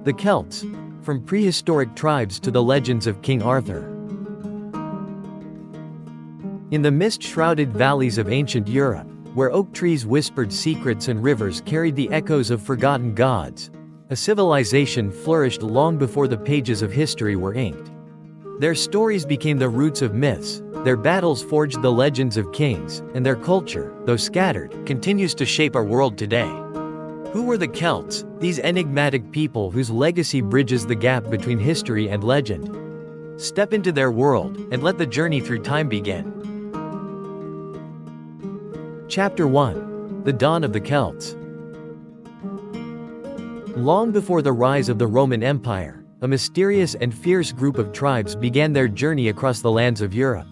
The Celts, from prehistoric tribes to the legends of King Arthur. In the mist-shrouded valleys of ancient Europe, where oak trees whispered secrets and rivers carried the echoes of forgotten gods, a civilization flourished long before the pages of history were inked. Their stories became the roots of myths, their battles forged the legends of kings, and their culture, though scattered, continues to shape our world today. Who were the Celts, these enigmatic people whose legacy bridges the gap between history and legend? Step into their world, and let the journey through time begin. Chapter 1. The Dawn of the Celts. Long before the rise of the Roman Empire, a mysterious and fierce group of tribes began their journey across the lands of Europe.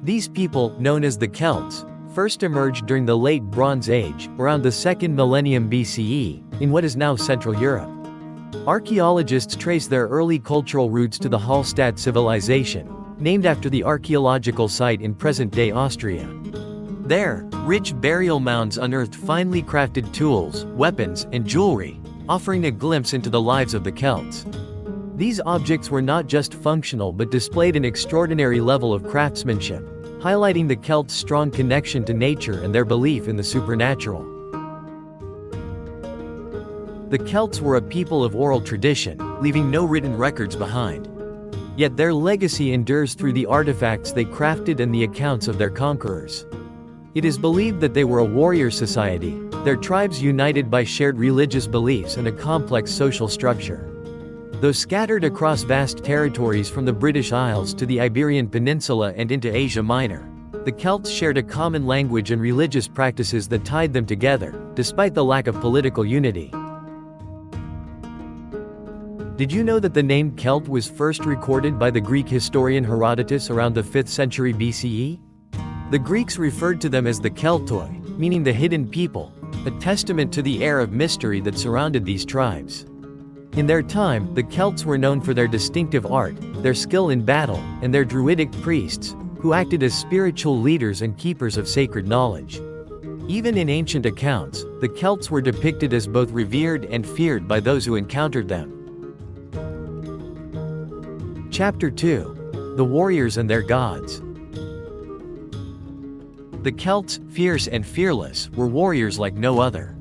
These people, known as the Celts, first emerged during the Late Bronze Age, around the 2nd millennium BCE, in what is now Central Europe. Archaeologists trace their early cultural roots to the Hallstatt civilization, named after the archaeological site in present-day Austria. There, rich burial mounds unearthed finely crafted tools, weapons, and jewelry, offering a glimpse into the lives of the Celts. These objects were not just functional but displayed an extraordinary level of craftsmanship, highlighting the Celts' strong connection to nature and their belief in the supernatural. The Celts were a people of oral tradition, leaving no written records behind. Yet their legacy endures through the artifacts they crafted and the accounts of their conquerors. It is believed that they were a warrior society, their tribes united by shared religious beliefs and a complex social structure. Though scattered across vast territories from the British Isles to the Iberian Peninsula and into Asia Minor, the Celts shared a common language and religious practices that tied them together, despite the lack of political unity. Did you know that the name Celt was first recorded by the Greek historian Herodotus around the 5th century BCE? The Greeks referred to them as the Keltoi, meaning the hidden people, a testament to the air of mystery that surrounded these tribes. In their time, the Celts were known for their distinctive art, their skill in battle, and their druidic priests, who acted as spiritual leaders and keepers of sacred knowledge. Even in ancient accounts, the Celts were depicted as both revered and feared by those who encountered them. Chapter 2. The Warriors and Their Gods. The Celts, fierce and fearless, were warriors like no other.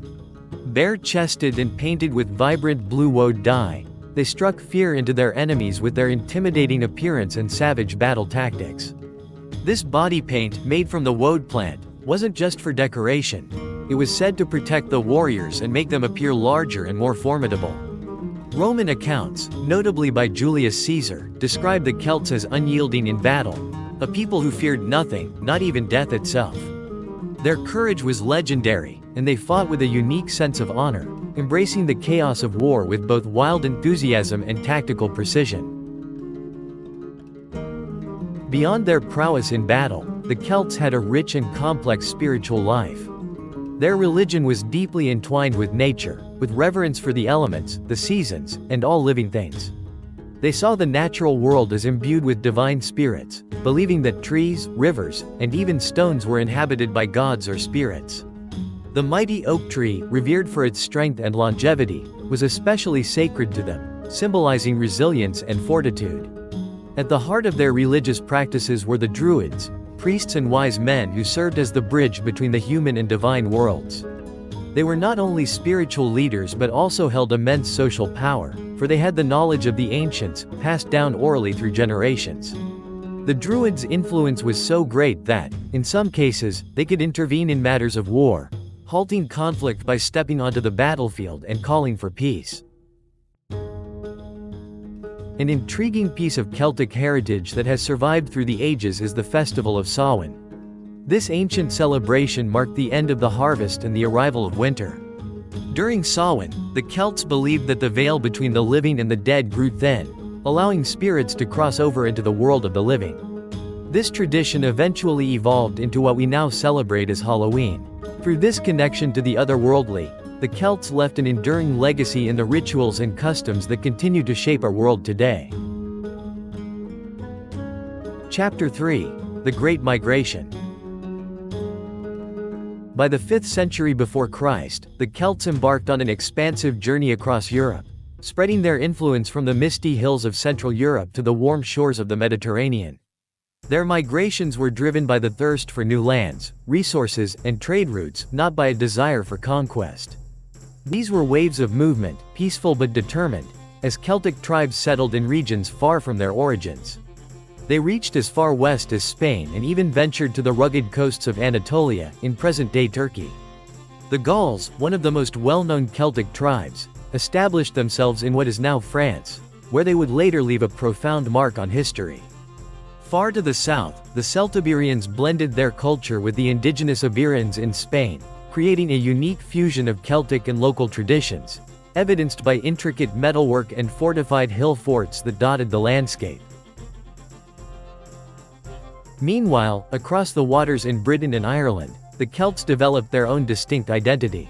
Bare-chested and painted with vibrant blue woad dye, they struck fear into their enemies with their intimidating appearance and savage battle tactics. This body paint, made from the woad plant, wasn't just for decoration. It was said to protect the warriors and make them appear larger and more formidable. Roman accounts, notably by Julius Caesar, described the Celts as unyielding in battle, a people who feared nothing, not even death itself. Their courage was legendary, and they fought with a unique sense of honor, embracing the chaos of war with both wild enthusiasm and tactical precision. Beyond their prowess in battle, the Celts had a rich and complex spiritual life. Their religion was deeply entwined with nature, with reverence for the elements, the seasons, and all living things. They saw the natural world as imbued with divine spirits, believing that trees, rivers, and even stones were inhabited by gods or spirits. The mighty oak tree, revered for its strength and longevity, was especially sacred to them, symbolizing resilience and fortitude. At the heart of their religious practices were the Druids, priests and wise men who served as the bridge between the human and divine worlds. They were not only spiritual leaders but also held immense social power, for they had the knowledge of the ancients, passed down orally through generations. The Druids' influence was so great that, in some cases, they could intervene in matters of war, halting conflict by stepping onto the battlefield and calling for peace. An intriguing piece of Celtic heritage that has survived through the ages is the Festival of Samhain. This ancient celebration marked the end of the harvest and the arrival of winter. During Samhain, the Celts believed that the veil between the living and the dead grew thin, allowing spirits to cross over into the world of the living. This tradition eventually evolved into what we now celebrate as Halloween. Through this connection to the otherworldly, the Celts left an enduring legacy in the rituals and customs that continue to shape our world today. Chapter 3. The Great Migration. By the 5th century before Christ, the Celts embarked on an expansive journey across Europe, spreading their influence from the misty hills of Central Europe to the warm shores of the Mediterranean. Their migrations were driven by the thirst for new lands, resources, and trade routes, not by a desire for conquest. These were waves of movement, peaceful but determined, as Celtic tribes settled in regions far from their origins. They reached as far west as Spain and even ventured to the rugged coasts of Anatolia, in present-day Turkey. The Gauls, one of the most well-known Celtic tribes, established themselves in what is now France, where they would later leave a profound mark on history. Far to the south, the Celtiberians blended their culture with the indigenous Iberians in Spain, creating a unique fusion of Celtic and local traditions, evidenced by intricate metalwork and fortified hill forts that dotted the landscape. Meanwhile, across the waters in Britain and Ireland, the Celts developed their own distinct identity.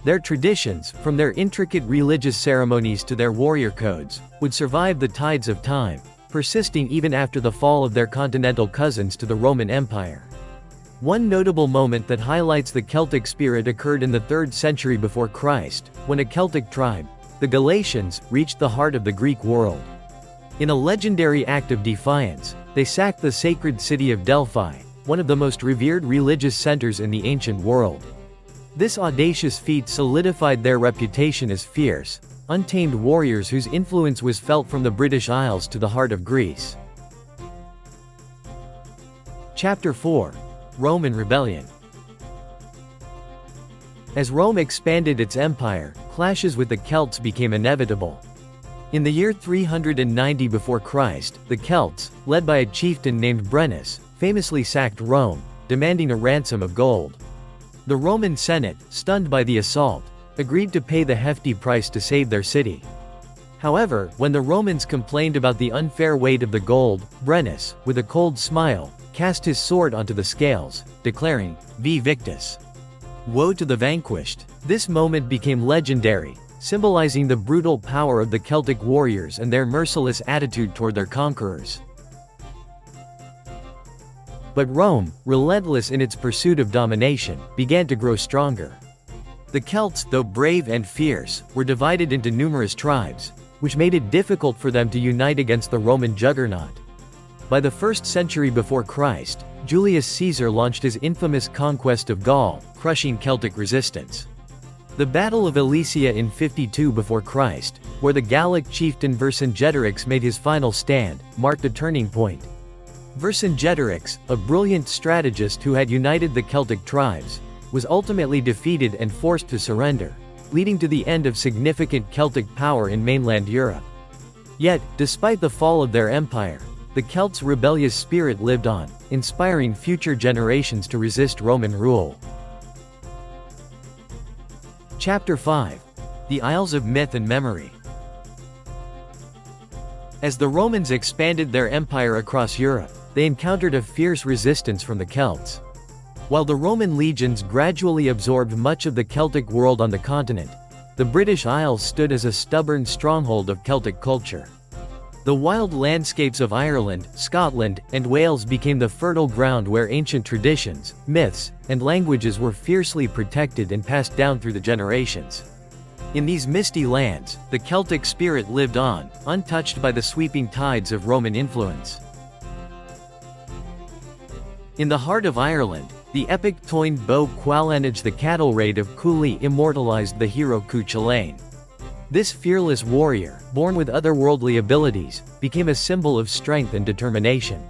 Their traditions, from their intricate religious ceremonies to their warrior codes, would survive the tides of time, persisting even after the fall of their continental cousins to the Roman Empire. One notable moment that highlights the Celtic spirit occurred in the 3rd century before Christ, when a Celtic tribe, the Galatians, reached the heart of the Greek world. In a legendary act of defiance, they sacked the sacred city of Delphi, one of the most revered religious centers in the ancient world. This audacious feat solidified their reputation as fierce, untamed warriors whose influence was felt from the British Isles to the heart of Greece. Chapter 4. Roman Rebellion. As Rome expanded its empire, clashes with the Celts became inevitable. In the year 390 before Christ, the Celts, led by a chieftain named Brennus, famously sacked Rome, demanding a ransom of gold. The Roman Senate, stunned by the assault, agreed to pay the hefty price to save their city. However, when the Romans complained about the unfair weight of the gold, Brennus, with a cold smile, cast his sword onto the scales, declaring, "Vi victus." Woe to the vanquished. This moment became legendary, symbolizing the brutal power of the Celtic warriors and their merciless attitude toward their conquerors. But Rome, relentless in its pursuit of domination, began to grow stronger. The Celts, though brave and fierce, were divided into numerous tribes, which made it difficult for them to unite against the Roman juggernaut. By the 1st century before Christ, Julius Caesar launched his infamous conquest of Gaul, crushing Celtic resistance. The Battle of Alesia in 52 before Christ, where the Gallic chieftain Vercingetorix made his final stand, marked a turning point. Vercingetorix, a brilliant strategist who had united the Celtic tribes, was ultimately defeated and forced to surrender, leading to the end of significant Celtic power in mainland Europe. Yet, despite the fall of their empire, the Celts' rebellious spirit lived on, inspiring future generations to resist Roman rule. Chapter 5. The Isles of Myth and Memory. As the Romans expanded their empire across Europe, they encountered a fierce resistance from the Celts. While the Roman legions gradually absorbed much of the Celtic world on the continent, the British Isles stood as a stubborn stronghold of Celtic culture. The wild landscapes of Ireland, Scotland, and Wales became the fertile ground where ancient traditions, myths, and languages were fiercely protected and passed down through the generations. In these misty lands, the Celtic spirit lived on, untouched by the sweeping tides of Roman influence. In the heart of Ireland, the epic Toyn Bo Qualanage, the cattle raid of Cooley, immortalized the hero Cuchulainn. This fearless warrior, born with otherworldly abilities, became a symbol of strength and determination.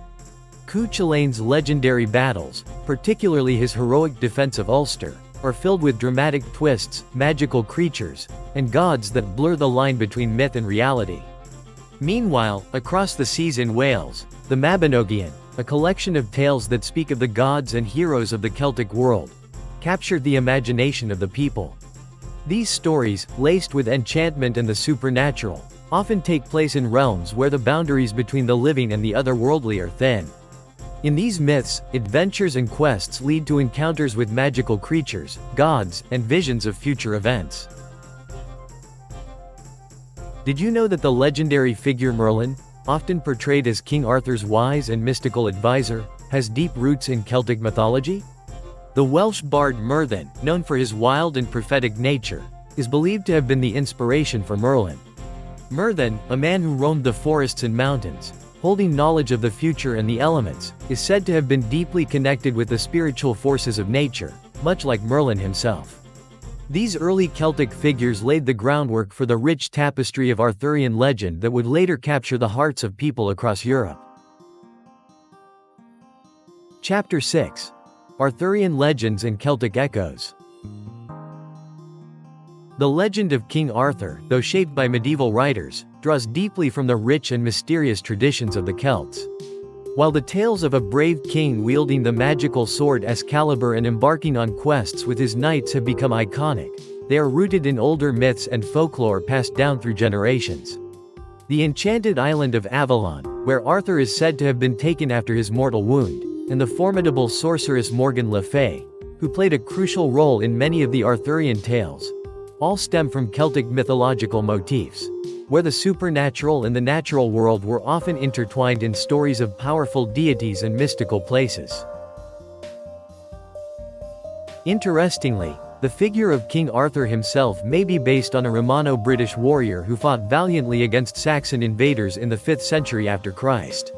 Cuchulainn's legendary battles, particularly his heroic defense of Ulster, are filled with dramatic twists, magical creatures, and gods that blur the line between myth and reality. Meanwhile, across the seas in Wales, the Mabinogion, a collection of tales that speak of the gods and heroes of the Celtic world, captured the imagination of the people. These stories, laced with enchantment and the supernatural, often take place in realms where the boundaries between the living and the otherworldly are thin. In these myths, adventures and quests lead to encounters with magical creatures, gods, and visions of future events. Did you know that the legendary figure Merlin, often portrayed as King Arthur's wise and mystical advisor, has deep roots in Celtic mythology? The Welsh bard Merddin, known for his wild and prophetic nature, is believed to have been the inspiration for Merlin. Merddin, a man who roamed the forests and mountains, holding knowledge of the future and the elements, is said to have been deeply connected with the spiritual forces of nature, much like Merlin himself. These early Celtic figures laid the groundwork for the rich tapestry of Arthurian legend that would later capture the hearts of people across Europe. Chapter 6. Arthurian Legends and Celtic Echoes. The legend of King Arthur, though shaped by medieval writers, draws deeply from the rich and mysterious traditions of the Celts. While the tales of a brave king wielding the magical sword Excalibur and embarking on quests with his knights have become iconic, they are rooted in older myths and folklore passed down through generations. The enchanted island of Avalon, where Arthur is said to have been taken after his mortal wound, and the formidable sorceress Morgan Le Fay, who played a crucial role in many of the Arthurian tales, all stem from Celtic mythological motifs, where the supernatural and the natural world were often intertwined in stories of powerful deities and mystical places. Interestingly, the figure of King Arthur himself may be based on a Romano-British warrior who fought valiantly against Saxon invaders in the 5th century after Christ.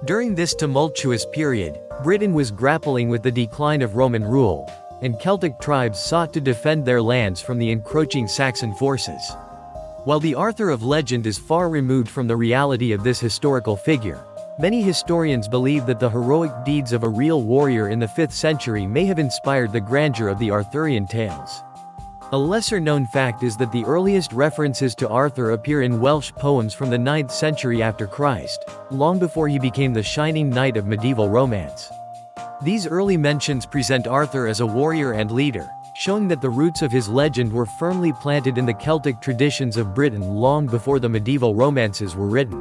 During this tumultuous period, Britain was grappling with the decline of Roman rule, and Celtic tribes sought to defend their lands from the encroaching Saxon forces. While the Arthur of legend is far removed from the reality of this historical figure, many historians believe that the heroic deeds of a real warrior in the 5th century may have inspired the grandeur of the Arthurian tales. A lesser-known fact is that the earliest references to Arthur appear in Welsh poems from the 9th century after Christ, long before he became the shining knight of medieval romance. These early mentions present Arthur as a warrior and leader, showing that the roots of his legend were firmly planted in the Celtic traditions of Britain long before the medieval romances were written.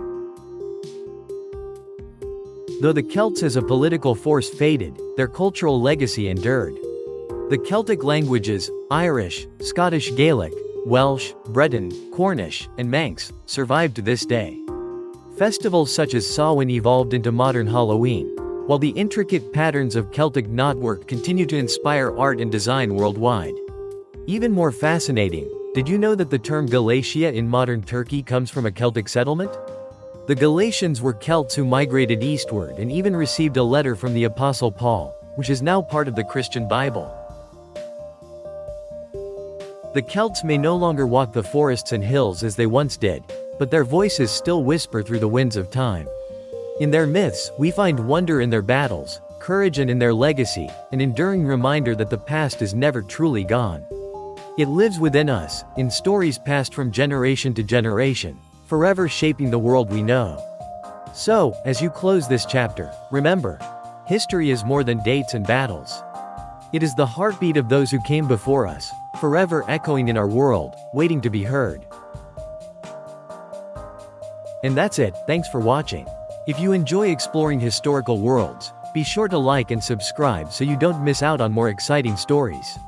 Though the Celts as a political force faded, their cultural legacy endured. The Celtic languages, Irish, Scottish Gaelic, Welsh, Breton, Cornish, and Manx, survived to this day. Festivals such as Samhain evolved into modern Halloween, while the intricate patterns of Celtic knotwork continue to inspire art and design worldwide. Even more fascinating, did you know that the term Galatia in modern Turkey comes from a Celtic settlement? The Galatians were Celts who migrated eastward and even received a letter from the Apostle Paul, which is now part of the Christian Bible. The Celts may no longer walk the forests and hills as they once did, but their voices still whisper through the winds of time. In their myths, we find wonder in their battles, courage and in their legacy, an enduring reminder that the past is never truly gone. It lives within us, in stories passed from generation to generation, forever shaping the world we know. So, as you close this chapter, remember, history is more than dates and battles. It is the heartbeat of those who came before us, forever echoing in our world, waiting to be heard. And that's it, thanks for watching. If you enjoy exploring historical worlds, be sure to like and subscribe so you don't miss out on more exciting stories.